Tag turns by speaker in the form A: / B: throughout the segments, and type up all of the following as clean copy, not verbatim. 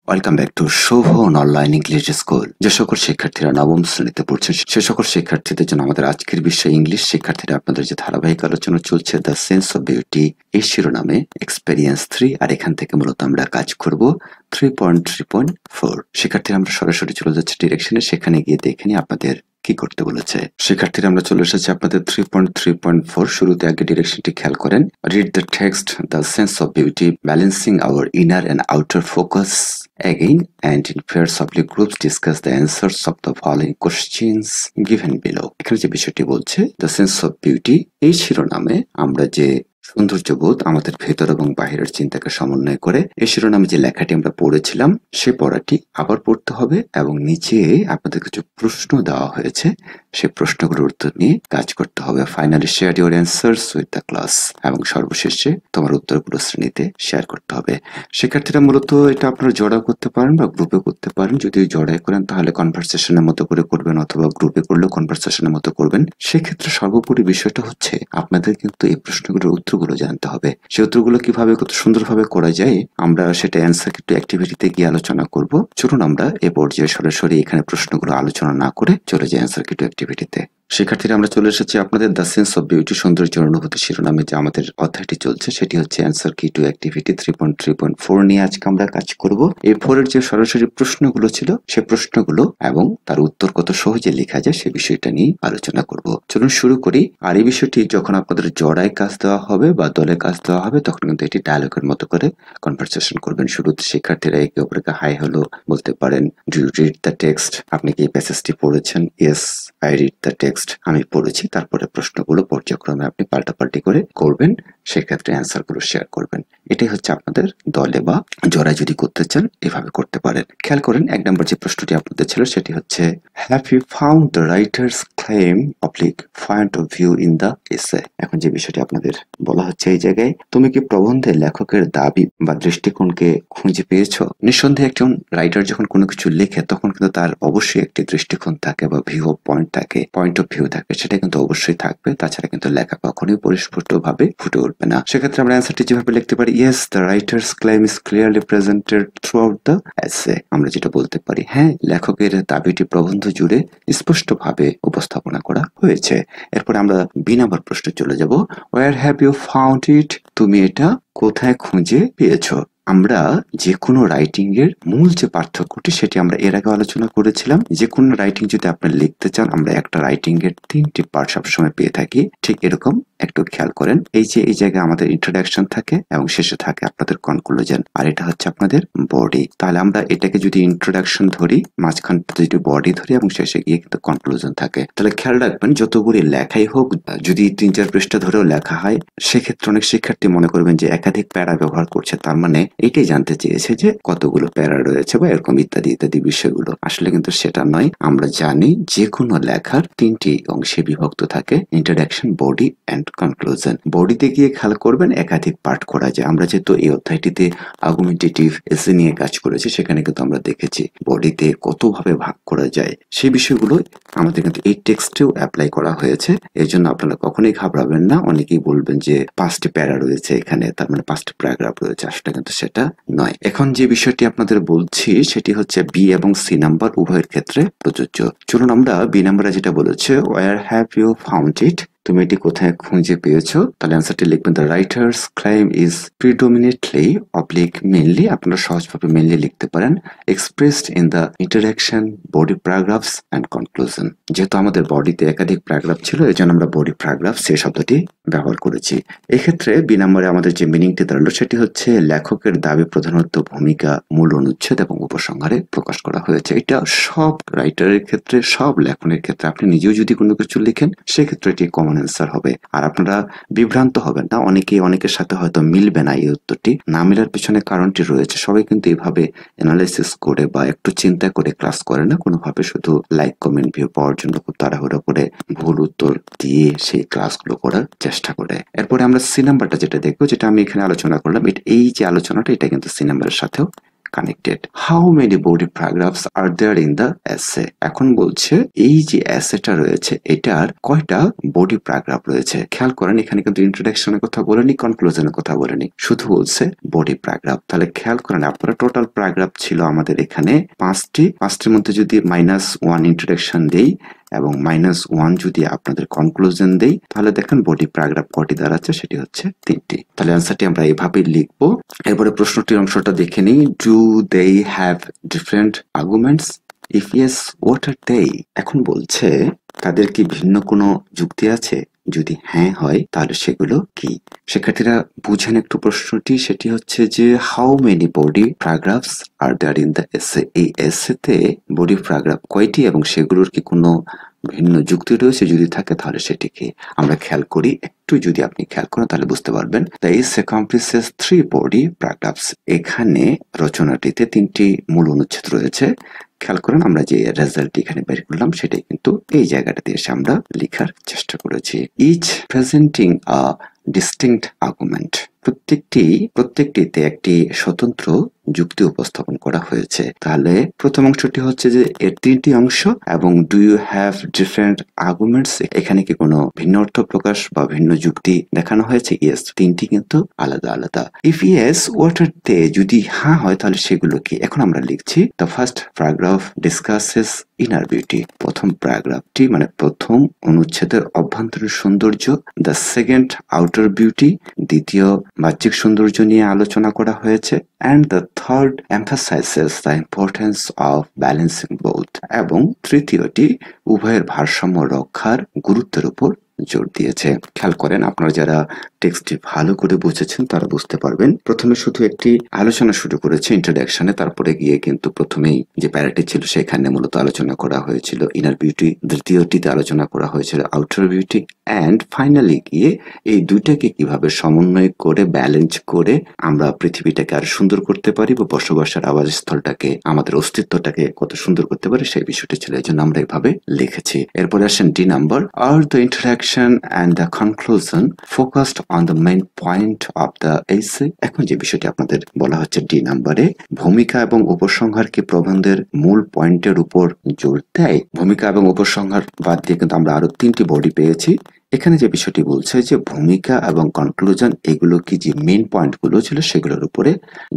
A: Welcome back to Shovon online English school. যে সকল শিক্ষার্থীরা নবম শ্রেণীতে পড়ছেন সে সকল শিক্ষার্থীদের জন্য আমাদের আজকের বিষয় ইংলিশ। শিক্ষার্থীরা আপনাদের যে ধারাবাহিক আলোচনা চলছে দ্য সেন্স অফ বিউটি এই শিরোনামে এক্সপেরিয়েন্স 3, আর এখান থেকে মূলত আমরা কাজ করব 3.3.4। শিক্ষার্থীরা আমরা সরাসরি চলে যাচ্ছি ডিরেকশনে, সেখানে গিয়ে দেখে নিই আপনাদের কি করতে বলেছে। শিক্ষার্থীরা আমরা চলে এসেছি আপনাদের 3.3.4। শুরুতে আগে ডিরেকশনটি খেয়াল করেন। Read the text the sense of beauty balancing our inner and outer focus again, and in pairs of groups discuss the answers of the following questions given below। এখানে যে বিষয়টি বলছে দ্য সেন্স অফ বিউটি এই শিরোনামে আমরা যে সৌন্দর্যবোধ আমাদের ভেতর এবং বাহিরের চিন্তাকে সমন্বয় করে এই শিরোনামে যে লেখাটি আমরা পড়েছিলাম সে পড়াটি আবার পড়তে হবে এবং নিচে আপনাদের কিছু প্রশ্ন দেওয়া হয়েছে, সেই প্রশ্নগুলোর উত্তর নিয়ে কাজ করতে হবে। Finally share your answers with the class, এবং সর্বশেষে তোমার উত্তরগুলো শ্রেণীতে শেয়ার করতে হবে। শিক্ষার্থীরা মূলত এটা আপনারা জড়াও করতে পারেন বা গ্রুপে করতে পারেন। যদি জড়াই করেন তাহলে কনভারসেশনের মতো করে করবেন, অথবা গ্রুপে করলেও কনভারসেশনের মতো করবেন। সেক্ষেত্রে সর্বোপরি বিষয়টা হচ্ছে আপনাদের কিন্তু এই প্রশ্নগুলোর উত্তরগুলো জানতে হবে। সেই উত্তরগুলো কিভাবে কত সুন্দরভাবে করা যায় আমরা সেটা অ্যান্সার কিন্তু অ্যাক্টিভিটিতে গিয়ে আলোচনা করব। চলুন আমরা এ পর্যায়ে সরাসরি এখানে প্রশ্নগুলো আলোচনা না করে চলে যাই অ্যান্সার কিন্তু অ্যাক্টিভিটিতে। শিক্ষার্থীরা আমরা চলে এসেছি আপনাদের দ্য সেন্স অফ বিউটি সৌন্দর্যের অনুভূতি শিরোনামে যে আমাদের অধ্যায়টি চলছে সেটি হচ্ছে অ্যান্সার কি টু অ্যাক্টিভিটি 3.3.4 নিয়ে আজকে আমরা কাজ করব। এই 4 এর যে সরাসরি প্রশ্নগুলো ছিল সে প্রশ্নগুলো এবং তার উত্তর কত সহজে লেখা যায় সে বিষয়টা নিয়ে আলোচনা করব। চলুন শুরু করি। আর এই বিষয়টি যখন আপনাদের জড়ায় কাজ দেওয়া হবে বা দলে কাজ দেওয়া হবে তখন কিন্তু এটি ডায়ালগের মতো করে কনভারসেশন করবেন। শুরুতে শিক্ষার্থীরা একে অপরকে হাই হ্যালো বলতে পারেন। Do you read the text? আপনি কি এই প্যাসেজটি পড়েছেন? Yes I read the text, আমি পড়েছি। তারপরে প্রশ্নগুলো পর্যায়ক্রমে আপনি পাল্টাপাল্টি করে করবেন, সেক্ষেত্রে অ্যান্সার গুলো শেয়ার করবেন। এটাই হচ্ছে আপনাদের দলে বা জড়ায় যদি করতে চান এভাবে করতে পারেন। খেয়াল করেন 1 নম্বর যে প্রশ্নটি আপনাদের ছিল সেটি হচ্ছে have you found the writer's claim oblique point of view in the essay. এখন যে বিষয়টি আপনাদের বলা হচ্ছে এই জায়গায়, তুমি কি প্রবন্ধে লেখকের দাবি বা দৃষ্টিকোণকে খুঁজে পেয়েছো? নিঃসন্দেহে একজন রাইটার যখন কোনো কিছু লেখে তখন কিন্তু তার অবশ্যই একটি দৃষ্টিকোণ থাকে বা ভিউ অফ পয়েন্ট থাকে, পয়েন্ট অফ ভিউ থাকে, সেটা কিন্তু অবশ্যই থাকবে। তাছাড়া কিন্তু লেখা কখনোই পরিস্ফুটভাবে ফুটে উঠবে না। সেক্ষেত্রে আমরা অ্যান্সারটি যেভাবে লিখতে পারি, yes the writer's claim is clearly presented throughout the essay. আমরা যেটা বলতে পারি হ্যাঁ লেখকের দাবিটি প্রবন্ধ জুড়ে স্পষ্টভাবে উপস্থাপনা করা হয়েছে। এরপরে আমরা বি নাম্বার প্রশ্নে চলে যাব। Where have you found it? তুমি এটা কোথায় খুঁজে পেয়েছো? আমরা যে কোনো রাইটিং এর মূল যে পার্থক্যটি সেটি আমরা এর আগে আলোচনা করেছিলাম। যে কোনো রাইটিং যদি আপনি লিখতে চান আমরা একটা রাইটিং এর 3টি পার্ট সবসময় পেয়ে থাকি। ঠিক এরকম একটু খেয়াল করেন, এই যে এই জায়গায় আমাদের ইন্ট্রোডাকশন থাকে এবং শেষে থাকে আপনাদের কনক্লুশন, আর এটা হচ্ছে আপনাদের বডি। তাহলে আমরা এটাকে যদি ইন্ট্রোডাকশন ধরি, মাঝখানটা যদি বডি ধরি এবং শেষে গিয়ে কিন্তু কনক্লুশন থাকে। তাহলে খেয়াল রাখবেন যতগুলি লেখাই হোক, যদি 3-4 পৃষ্ঠা ধরেও লেখা হয় সেক্ষেত্রে অনেক শিক্ষার্থী মনে করবেন যে একাধিক প্যারা ব্যবহার করছে, তার মানে এটাই জানতে চেয়েছে যে কতগুলো প্যারা রয়েছে বা এরকম ইত্যাদি ইত্যাদি বিষয়গুলো। আসলে কিন্তু সেটা নয়। আমরা জানি যে কোনো লেখার 3টি অংশে বিভক্ত থাকে, ইন্ট্রোডাকশন, বডি এন্ড কনক্লুশন। বডিতে গিয়ে খেয়াল করবেন একাধিক পার্ট করা যায়। আমরা যেহেতু এই অধ্যায়টিতে আর্গুমেন্টেটিভ এসে নিয়ে কাজ করেছি সেখানে কিন্তু আমরা দেখেছি বডিতে কতভাবে ভাগ করা যায়। সেই বিষয়গুলো আমাদের কিন্তু এই টেক্সটেও অ্যাপ্লাই করা হয়েছে। এর জন্য আপনারা কখনোই ঘাবড়াবেন না। অনেকেই বলবেন যে 5টি প্যারা রয়েছে এখানে, তার মানে 5টি প্যারাগ্রাফ রয়েছে। আসলে কিন্তু সেটা নয়। এখন যে বিষয়টি আপনাদের বলছি সেটি হচ্ছে বি এবং সি নাম্বার উভয়ের ক্ষেত্রে প্রযোজ্য। চলুন আমরা বি নাম্বারে যেটা বলেছে where have you found it, তুমি এটি কোথায় খুঁজে পেয়েছো? তাহলে অ্যান্সারটি লিখবেন the writer's claim is predominantly oblique mainly, আপনারা সহজভাবে মেইনলি লিখতে পারেন, expressed in the interaction body paragraphs and conclusion. যেহেতু আমাদের বডিতে একাধিক প্যারাগ্রাফ ছিল এই জন্য আমরা বডি প্যারাগ্রাফ সেই শব্দটি ব্যবহার করেছি। এক্ষেত্রে বি নম্বরে আমাদের যে মিনিংটি দাঁড়ালো সেটি হচ্ছে লেখকের দাবি প্রধানত ভূমিকা, মূল অনুচ্ছেদ এবং উপসংহারে প্রকাশ করা হয়েছে। এটা সব রাইটারের ক্ষেত্রে, সব লেখনের ক্ষেত্রে, আপনি নিজেও যদি কোনো কিছু লিখেন সেক্ষেত্রে এটি কমন অ্যান্সার হবে। আর আপনারা বিভ্রান্ত হবেন না। অনেকের সাথে হয়তো মিলবে না এই উত্তরটি, না মেলার পিছনে কারণটি রয়েছে। সবাই কিন্তু এইভাবে অ্যানালাইসিস করে বা একটু চিন্তা করে ক্লাস করে না, কোনোভাবে শুধু লাইক কমেন্ট ভিউ পাওয়ার জন্য খুব তাড়াহুড়ো করে ভুল উত্তর দিয়ে সেই ক্লাসগুলো করার চেষ্টা করে। এরপরে আমরা সি নাম্বারটা যেটা দেখবো, যেটা আমি এখানে আলোচনা করলাম, এই যে আলোচনাটা এটা কিন্তু সি নাম্বারের সাথেও connected. How many body paragraphs are there in the essay? এখন বলছে এই যে এসেটা রয়েছে এটার কয়টা বডি প্যারাগ্রাফ রয়েছে। খেয়াল করেন এখানে কিন্তু ইন্ট্রোডাকশনের কথা বলেনি, কনক্লুশনের কথা বলেনি, শুধু বলছে বডি প্যারাগ্রাফ। তাহলে খেয়াল করেন আপনারা টোটাল প্যারাগ্রাফ ছিল আমাদের এখানে পাঁচটির মধ্যে যদি -1 ইন্ট্রোডাকশন দেই এবং -1 যদি আপনাদের কনক্লুশন দেই তাহলে দেখেন বডি প্যারাগ্রাফ কয়টি দাঁড়াচ্ছে, সেটি হচ্ছে 3টি। তাহলে অ্যান্সারটি আমরা এভাবে লিখবো। এরপরে প্রশ্নটির অংশটা দেখে নিই। Do they have different arguments? If yes what are they? এখন বলছে তাদের কি ভিন্ন কোনো যুক্তি আছে? যদি হ্যাঁ হয় তাহলে সেগুলো কি? শিক্ষার্থীরা বুঝেন একটু প্রশ্নটি, সেটি হচ্ছে যে how many body paragraphs are there in the essay? এই এসেতে বডি প্যারাগ্রাফ কয়টি এবং সেগুলোর কি কোনো ভিন্ন যুক্তি রয়েছে? যদি থাকে তাহলে সেটিকে আমরা খেয়াল করি। একটু যদি আপনি খেয়াল করেন তাহলে বুঝতে পারবেন। The essay কমপ্রিসেস 3 body paragraphs. এখানে রচনাটিতে 3টি মূল অনুচ্ছেদ রয়েছে। খেয়াল করেন আমরা যে রেজাল্ট এখানে বের করলাম সেটাই কিন্তু এই জায়গাটাতে এসে আমরা লেখার চেষ্টা করেছি। ইচ প্রেজেন্টিং আ ডিস্টিংক্ট আর্গুমেন্ট। প্রত্যেকটিতে একটি স্বতন্ত্র যুক্তি উপস্থাপন করা হয়েছে। তাহলে প্রথম অংশটি হচ্ছে যে এর 3টি অংশ এবং do you have different arguments, এখানে কি কোনো ভিন্ন অর্থ প্রকাশ বা ভিন্ন যুক্তি দেখানো হয়েছে? ইয়েস, 3টি কিন্তু আলাদা আলাদা। ইফ ইয়েস হোয়াট আর দে? যদি হ্যাঁ হয় তাহলে সেগুলো কি? এখন আমরা লিখছি the first paragraph discusses inner beauty. প্রথম প্যারাগ্রাফটি মানে প্রথম অনুচ্ছেদের অভ্যন্তরীণ সৌন্দর্য। দ্য সেকেন্ড আউটার বিউটি, দ্বিতীয় বাহ্যিক সৌন্দর্য নিয়ে আলোচনা করা হয়েছে। And the third emphasises the importance of balancing both. এবং তৃতীয়টি উভয়ের ভারসাম্য রক্ষার গুরুত্বের উপর জোর দিয়েছে। খেয়াল করেন আপনারা যারা টেক্সটটি ভালো করে বুঝেছেন তারা বুঝতে পারবেন। প্রথমে শুধু একটি আলোচনা শুরু করেছে ইন্ট্রোডাকশনে, তারপরে গিয়ে কিন্তু প্রথমেই যে প্যারাটি ছিল সেখানে মূলত আলোচনা করা হয়েছিল ইনার বিউটি, দ্বিতীয়টিতে আলোচনা করা হয়েছিল আউটার বিউটি, অ্যান্ড ফাইনালি গিয়ে এই দুইটাকে কিভাবে সমন্বয় করে ব্যালেন্স করে আমরা পৃথিবীটাকে আরো সুন্দর করতে পারি বা বসবাসের আবাসস্থলটাকে আমাদের অস্তিত্বটাকে কত সুন্দর করতে পারি সেই বিষয়টি ছিল। এই জন্য আমরা এভাবে লিখেছি। এরপরে আসেন D number. Are the interaction and the conclusion focused on the main point of the essay। এখন যে বিষয়টি আপনাদের বলা হচ্ছে ডি নাম্বারে, ভূমিকা এবং উপসংহার কি প্রবন্ধের মূল পয়েন্টের উপর জোর দেয়? ভূমিকা এবং উপসংহার বাদ দিয়ে কিন্তু আমরা আরো 3টি বডি পেয়েছি। এখানে যে বিষয়টি বলছে যে ভূমিকা এবং কনক্লুশন এগুলো কি যে মেইন পয়েন্ট গুলো ছিল সেগুলোর উপরে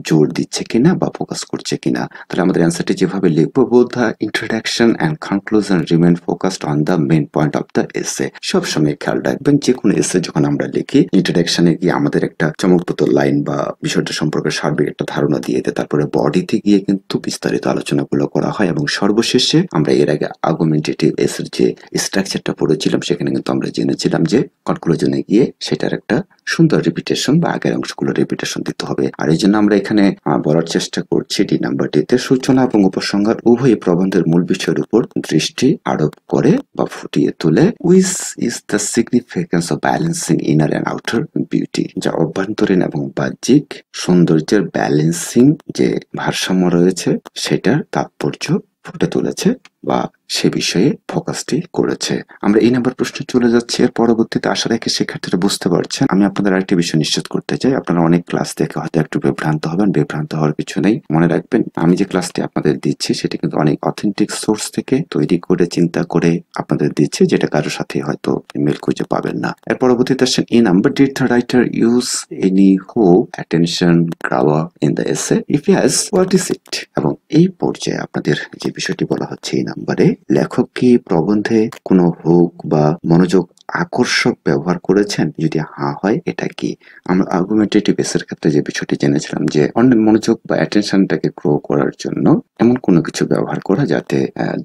A: জোর দিচ্ছে কিনা বা ফোকাস করছে কিনা। তাহলে আমাদের অ্যান্সারটি যেভাবে লিখবো, both the introduction and conclusion remain focused on the main point of the essay. সবসময় খেয়াল রাখবেন যে কোনো এসে যখন আমরা লিখি ইন্ট্রোডাকশনে গিয়ে আমাদের একটা চমকপ্রদ লাইন বা বিষয়টা সম্পর্কে সার্বিক একটা ধারণা দিয়ে দেয়, তারপরে বডিতে গিয়ে কিন্তু বিস্তারিত আলোচনাগুলো করা হয় এবং সর্বশেষে আমরা এর আগে আর্গুমেন্টেটিভ এসের যে স্ট্রাকচারটা পড়েছিলাম সেখানে কিন্তু আমরা জেনেছি যে কনক্লুশনে গিয়ে সেটার একটা সুন্দর রিপিটেশন বা আগের অংশগুলো রিপিটেশন দিতে হবে। আর এই জন্য আমরা এখানে বলার চেষ্টা করছি ডি নাম্বারটিতে সূচনা এবং উপসংহার উভয় প্রবন্ধের মূল বিষয়ের উপর দৃষ্টি আরোপ করে বা ফুটিয়ে তোলে। Which is the significance of balancing inner and outer beauty, যা অভ্যন্তরীণ এবং বাহ্যিক সৌন্দর্যের ব্যালেন্সিং যে ভারসাম্য রয়েছে সেটার তাৎপর্য ফুটে তুলেছে বা সে বিষয়ে ফোকাসটি করেছে। আমরা এই নাম্বার প্রশ্নে চলে যাচ্ছি। এর পরবর্তীতে আশা রেখে শিক্ষার্থীরা বুঝতে পারছেন। আমি আপনাদের আরেকটি বিষয় নিশ্চিত করতে চাই, আপনারা অনেক ক্লাস দেখে হয়তো একটু বিভ্রান্ত হবেন। বিভ্রান্ত হওয়ার কিছু নেই। মনে রাখবেন আমি যে ক্লাসটি আপনাদের দিচ্ছি সেটি কিন্তু অনেক অথেন্টিক সোর্স থেকে তৈরি করে চিন্তা করে আপনাদের দিচ্ছি, যেটা কারোর সাথে হয়তো মিল খুঁজে পাবেন না। এর পরবর্তীতে আসেন এই number. Did the writer use any hook attention grabber in the essay? If yes what is it? এবং এই পর্যায়ে আপনাদের যে বিষয়টি বলা হচ্ছে এই নাম্বারে, লেখক কি প্রবন্ধে কোনো হুক বা মনোযোগ আকর্ষক ব্যবহার করেছেন? যদি হ্যাঁ হয় এটা কি? আমরা আর্গুমেন্টেটিভ এসের ক্ষেত্রে যে বিষয়টি জেনেছিলাম যে অন্যের মনোযোগ বা অ্যাটেনশনটাকে গ্রো করার জন্য এমন কোনো কিছু ব্যবহার করা যাতে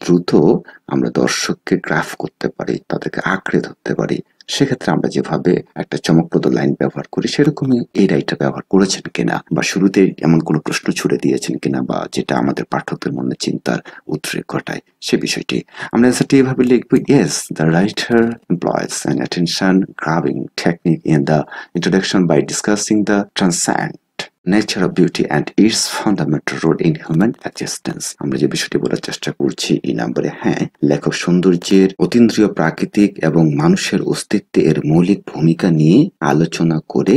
A: দ্রুত আমরা দর্শককে গ্রাফ করতে পারি, তাদেরকে আঁকড়ে ধরতে পারি। সেক্ষেত্রে আমরা যেভাবে একটা চমকপ্রদ লাইন ব্যবহার করি সেরকমই এই রাইটার ব্যবহার করেছেন কিনা বা শুরুতে এমন কোনো প্রশ্ন ছুড়ে দিয়েছেন কিনা বা যেটা আমাদের পাঠকদের মনে চিন্তার উদ্রেক ঘটায় সে বিষয়টি। আমরা অ্যান্সারটি এভাবে লিখবো, yes the writer employs an attention grabbing technique in the introduction by discussing the transcend nature of beauty and its fundamental role in human existence। আমরা যে বিষয়টি বলার চেষ্টা করছি এই নাম্বারে, হ্যাঁ লেখক সৌন্দর্যের অতীন্দ্রিয় প্রাকৃতিক এবং মানুষের অস্তিত্বের মৌলিক ভূমিকা নিয়ে আলোচনা করে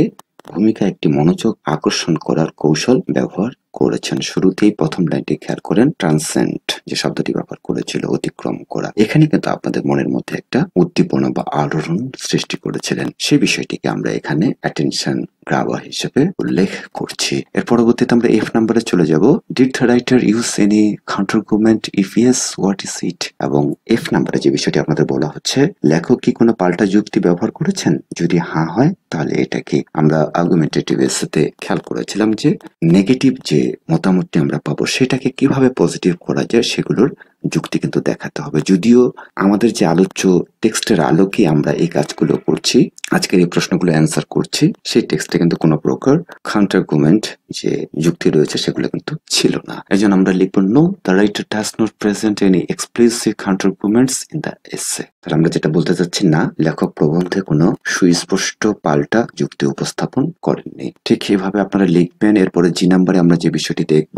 A: ভূমিকা একটি মনোযোগ আকর্ষণ করার কৌশল ব্যবহার করেছেন। শুরুতেই প্রথম লাইনটি খেয়াল করেন, ট্রান্সেন্ড যে শব্দটি ব্যবহার করেছিল, অতিক্রম করা। এখানে কিন্তু আপনাদের মনের মধ্যে একটা উদ্দীপনা বা আলোড়ন সৃষ্টি করেছিলেন, সেই বিষয়টিকে আমরা এখানে অ্যাটেনশন গ্রাবার হিসেবে উল্লেখ করছি। এর পরবর্তীতে আমরা এফ নাম্বারে চলে যাব। Did the writer use any counter argument? If yes, what is it? এবং এফ নাম্বারে যে বিষয়টি আপনাদের বলা হচ্ছে, লেখক কি কোনো পাল্টা যুক্তি ব্যবহার করেছেন? যদি হ্যাঁ হয় তাহলে এটা কি? আমরা আর্গুমেন্টেটিভ এসেতে খেয়াল করেছিলাম যে নেগেটিভ যে মতামতটি আমরা পাবো সেটাকে কিভাবে পজিটিভ করা যায় সেগুলোর যুক্তি কিন্তু দেখাতে হবে। যদিও আমাদের যে আলোচ্য টেক্সটের আলোকে আমরা এই কাজগুলো করছি, আজকের এই প্রশ্নগুলো অ্যান্সার করছি, সেই টেক্সটে কিন্তু কোনো প্রকার কাউন্টার আর্গুমেন্ট যে যুক্তি রয়েছে সেগুলো কিন্তু ছিল না। এজন্য আমরা লিখব, no, the writer does not present any explicit counter arguments in the essay. তাহলে আমরা যেটা বলতে চাচ্ছি, না, লেখক প্রবন্ধে কোনো সুস্পষ্ট পাল্টা যুক্তি উপস্থাপন করেননি। ঠিক এইভাবে আপনারা লিখবেন। এরপরে জি নাম্বারে আমরা যে বিষয়টি দেখব,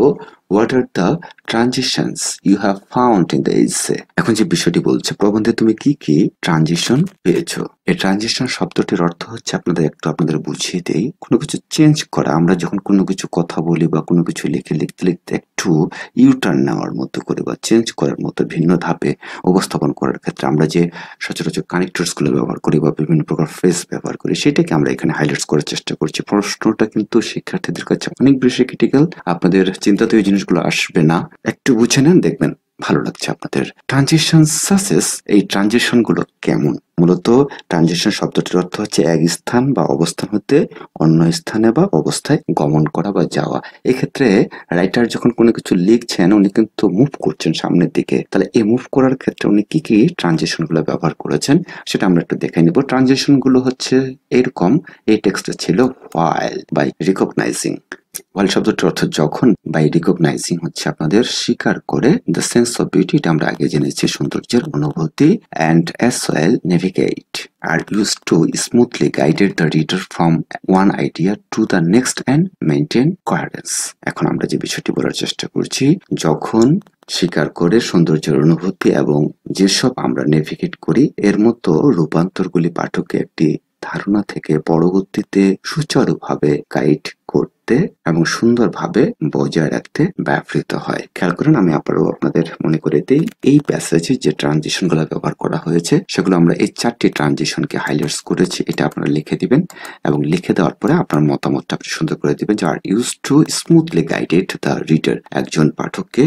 A: what are the transitions you have found in the essay. এখন যে বিষয়টি বলছে, প্রবন্ধে তুমি কি কি ট্রানজিশন পেয়েছো। এই ট্রানজিশন শব্দটির অর্থ হচ্ছে, আপনাদের বুঝিয়ে দেই, কোনো কিছু চেঞ্জ করা। আমরা যখন কোনো কিছু কথা বলি বা কোনো কিছু লিখতে লিখতে একটু ইউটার্ন নেওয়ার মতো করে বা চেঞ্জ করার মতো ভিন্ন ধাপে উপস্থাপন করার ক্ষেত্রে আমরা যে সচরাচর কানেক্টরস গুলো ব্যবহার করি বা বিভিন্ন প্রকার ফ্রেজ ব্যবহার করি, সেটাকে আমরা এখানে হাইলাইটস করার চেষ্টা করছি। প্রশ্নটা কিন্তু শিক্ষার্থীদের কাছে অনেক বেশি ক্রিটিক্যাল। আপনাদের চিন্তাতে এই জিনিসগুলো আসবে না, একটু বুঝে নেন, দেখবেন ভালো লাগছে আপনাদের। ট্রানজিশন সাসেস, এই ট্রানজিশন গুলো কেমন? মূলত ট্রানজিশন শব্দটির অর্থ হচ্ছে এক স্থান বা অবস্থান হতে অন্য স্থানে বা অবস্থায় গমন করা বা যাওয়া। এক্ষেত্রে রাইটার যখন কোনো কিছু লিখছেন, উনি কিন্তু মুভ করছেন সামনের দিকে। তাহলে এই মুভ করার ক্ষেত্রে উনি কি কি ট্রানজিশন গুলো ব্যবহার করেছেন সেটা আমরা একটু দেখে নিব। ট্রানজিশন গুলো হচ্ছে এরকম, এই টেক্সটে ছিল while, by recognizing। while শব্দটির অর্থ যখন, বাই রিকগনাইজিং হচ্ছে আপনাদের স্বীকার করে, দ্য সেন্স অফ বিউটি এটা আমরা আগে জেনেছি, সৌন্দর্যের অনুভূতি, and as well navigate are use to smoothly guided the reader from one idea to the next and maintain coherence. এখন আমরা যে বিষয়টি বলার চেষ্টা করছি, যখন স্বীকার করে সৌন্দর্যের অনুভূতি এবং যেসব আমরা নেভিগেট করি, এর মতো রূপান্তরগুলি পাঠককে একটি ধারণা থেকে পরবর্তীতে সুচারুভাবে গাইড করতে এবং সুন্দরভাবে বজায় রাখতে ব্যবহৃত হয়। খেয়াল করেন, আমি আবারও আপনাদের মনে করে দিই, এই প্যাসেজে যে ট্রানজিশন গুলো ব্যবহার করা হয়েছে সেগুলো আমরা এই 4টি ট্রানজিশনকে হাইলাইটস করেছি। এটা আপনারা লিখে দিবেন এবং লিখে দেওয়ার পরে আপনার মতামতটা আপনি সুন্দর করে দিবেন যে are use to smoothly guided the reader, একজন পাঠককে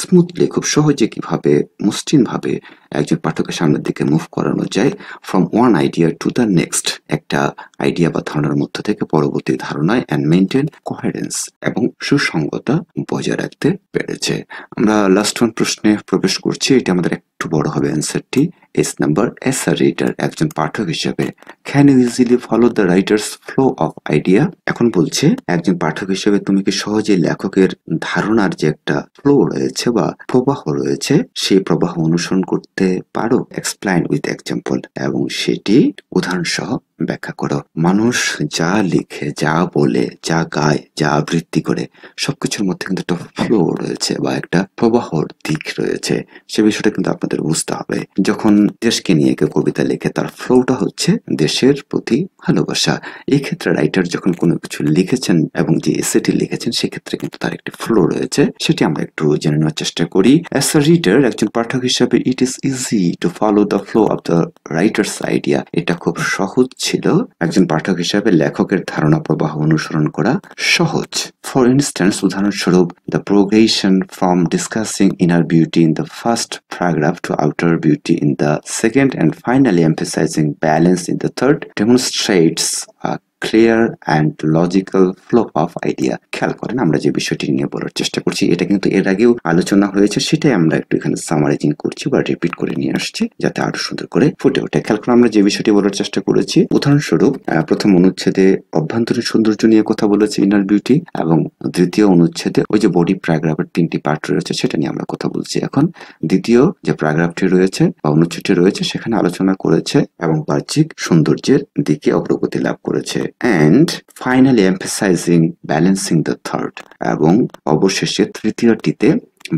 A: স্মুথলি, খুব সহজে কিভাবে মসৃণ ভাবে একজন পাঠকের সামনের দিকে মুভ করানো যায়, from one idea to the next, একটা আইডিয়া বা ধারণার মধ্য থেকে পরবর্তী ধারণায়, অ্যান্ড মেইনটেইন কোহেরেন্স, এবং সুসংগতা বজায় রাখতে পেরেছে। আমরা লাস্ট ওয়ান প্রশ্নে প্রবেশ করছি। এটা আমাদের একটু বড় হবে অ্যান্সারটি। As number, as a reader, একজন পাঠক হিসেবে, can you easily follow the writer's flow of idea. এখন বলছে, একজন পাঠক হিসেবে তুমি কি সহজে লেখকের ধারণার যে একটা ফ্লো রয়েছে বা প্রবাহ রয়েছে, সেই প্রবাহ অনুসরণ করতে পারো? এক্সপ্লেইন উইথ এক্সাম্পল, এবং সেটি উদাহরণ সহ ব্যাখ্যা করো। মানুষ যা লিখে, যা বলে, যা গায়, যা আবৃত্তি করে, সবকিছুর মধ্যে কিন্তু একটা ফ্লো রয়েছে বা একটা প্রবাহর দিক রয়েছে। সে বিষয়টা কিন্তু আপনাদের বুঝতে হবে। যখন দেশকে নিয়ে কেউ কবিতা লেখে, তার ফ্লোটা হচ্ছে দেশের প্রতি ভালোবাসা। এই ক্ষেত্রে রাইটার যখন কোনো কিছু লিখেছেন এবং যে এসেটি লিখেছেন, সেক্ষেত্রে কিন্তু তার একটি ফ্লো রয়েছে, সেটি আমরা একটু জেনে নেওয়ার চেষ্টা করি। অ্যাজ আ রিডার, একজন পাঠক হিসাবে, it is easy to follow the flow of the writer's idea. এটা খুব সহজ ছিল একজন পাঠক হিসাবে লেখকের ধারণা প্রবাহ অনুসরণ করা সহজ। ফর ইনস্ট্যান্স, উদাহরণস্বরূপ, the progression from discussing inner beauty in the first paragraph to outer beauty in the second and finally emphasizing balance in the third demonstrates a clear and logical flow of idea। খেয়াল করেন, আমরা যে বিষয়টি নিয়ে বলার চেষ্টা করছি, এটা কিন্তু এর আগেও আলোচনা হয়েছে, সেটাই আমরা একটু এখানে সামারাইজিং করছি বা রিপিট করে নিয়ে আসছি, যাতে আরো সুন্দর করে ফুটে ওঠে। খেয়াল করেন, আমরা যে বিষয়টি বলার চেষ্টা করেছি, উদাহরণস্বরূপ, প্রথম অনুচ্ছেদে অভ্যন্তরীণ সৌন্দর্য নিয়ে কথা বলেছে, ইনার বিউটি, এবং দ্বিতীয় অনুচ্ছেদে ওই যে বডি প্যারাগ্রাফের 3টি পার্ট রয়েছে, সেটা নিয়ে আমরা কথা বলছি। এখন দ্বিতীয় যে প্যারাগ্রাফটি রয়েছে বা অনুচ্ছেদটি রয়েছে, সেখানে আলোচনা করেছে এবং বাহ্যিক সৌন্দর্যের দিকে অগ্রগতি লাভ করেছে, and finally emphasizing balancing the third, এবং অবশেষে তৃতীয়টিতে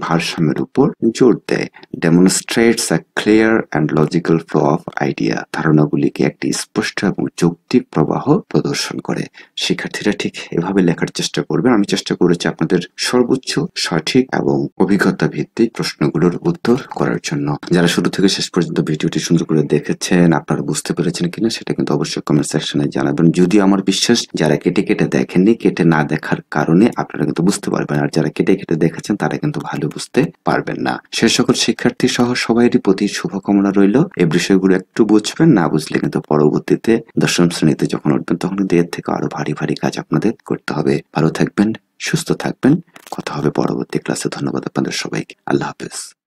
A: ভারসাম্যের উপর জোর দেয়। Demonstrates a clear and logical flow of idea, ধারণাগুলিকে একটি স্পষ্ট এবং যৌক্তিক প্রবাহ প্রদর্শন করে। শিক্ষার্থীরা ঠিক এভাবে লেখার চেষ্টা করবেন। আমি চেষ্টা করেছি আপনাদের সর্বোচ্চ সঠিক এবং অভিজ্ঞতা ভিত্তিক প্রশ্নগুলোর উত্তর করার জন্য। যারা শুরু থেকে শেষ পর্যন্ত ভিডিওটি সুন্দর করে দেখেছেন, আপনারা বুঝতে পেরেছেন কিনা সেটা কিন্তু অবশ্যই কমেন্ট সেকশনে জানাবেন। যদিও আমার বিশ্বাস যারা কেটে কেটে দেখেননি, কেটে না দেখার কারণে আপনারা কিন্তু বুঝতে পারবেন, আর যারা কেটে কেটে দেখেছেন তারা কিন্তু ভালো বুঝতে পারবেন না। সে সকল শিক্ষার্থী সহ সবাইয়েরই প্রতি শুভকামনা রইল। এই বিষয়গুলো একটু বুঝবেন, না বুঝলে কিন্তু পরবর্তীতে দশম শ্রেণীতে যখন উঠবেন তখন কিন্তু এর থেকে আরো ভারী ভারী কাজ আপনাদের করতে হবে। ভালো থাকবেন, সুস্থ থাকবেন, কথা হবে পরবর্তী ক্লাসে। ধন্যবাদ আপনাদের সবাইকে। আল্লাহ হাফেজ।